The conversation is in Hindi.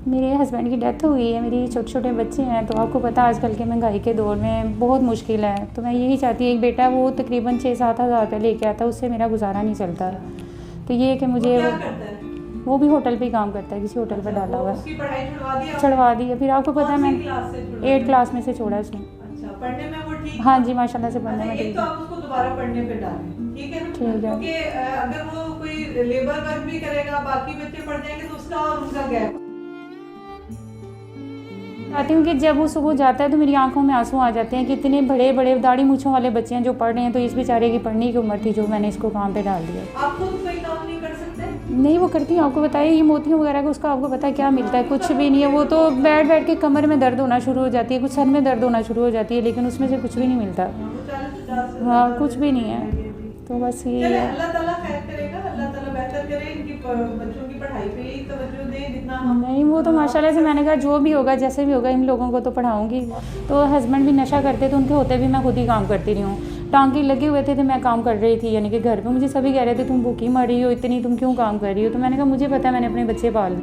मेरे हस्बैंड की डेथ हुई है, मेरी छोटे छोटे बच्चे हैं, तो आपको पता है आजकल के महंगाई के दौर में बहुत मुश्किल है। तो मैं यही चाहती हूँ, एक बेटा है वो तकरीबन 6-7 हज़ार रुपये लेके आता है, उससे मेरा गुजारा नहीं चलता। तो ये है कि मुझे क्या करता है? वो भी होटल पे ही काम करता है, किसी होटल पर डाला हुआ है। उसकी पढ़ाई छुड़वा दी आपने? छुड़वा दी है। फिर आपको पता है कौन सी मैं क्लास से छुड़वा 8 दी? क्लास में से छोड़ा उसने। अच्छा, पढ़ने में वो ठीक हाँ था? जी, माशाल्लाह से पढ़ने में अच्छा, एक ठीक तो है। आप उसको दोबारा पढ़ने पे डालें, ठीक है ना? ठीक है। क्योंकि अगर वो कोई लेबर वर्क भी करेगा, बाकी बच्चे पढ़ जाएंगे तो उसका और उनका गैप। चाहती हूँ कि जब वो सुबह जाता है तो मेरी आंखों में आंसू आ जाते हैं कि इतने बड़े बड़े दाढ़ी मूँछों वाले बच्चे हैं जो पढ़ रहे हैं, तो इस बेचारे की पढ़ने की उम्र थी जो मैंने इसको काम पे डाल दिया। आप खुद कोई काम नहीं कर सकते? नहीं, वो करती हूँ। आपको बताइए, ये मोतियों वगैरह का उसका आपको पता है क्या मिलता है? कुछ भी नहीं है। वो तो बैठ बैठ के कमर में दर्द होना शुरू हो जाती है, कुछ सर में दर्द होना शुरू हो जाती है, लेकिन उसमें से कुछ भी नहीं मिलता। हाँ, कुछ भी नहीं है। तो बस यही चले, है। अल्लाह ताला खैर करेगा, अल्लाह ताला बेहतर करे, इनकी बच्चों की पढ़ाई पे ही तवज्जो दें जितना हम। नहीं, वो तो माशाल्लाह से मैंने कहा जो भी होगा जैसे भी होगा इन लोगों को तो पढ़ाऊंगी। तो हस्बैंड भी नशा करते थे, उनके होते भी मैं खुद ही काम करती रही हूँ। टांके लगे हुए थे तो मैं काम कर रही थी, यानी कि घर पे मुझे सभी कह रहे थे तुम भूखी मर रही हो इतनी, तुम क्यों काम कर रही हो? तो मैंने कहा मुझे पता है मैंने अपने बच्चे पाल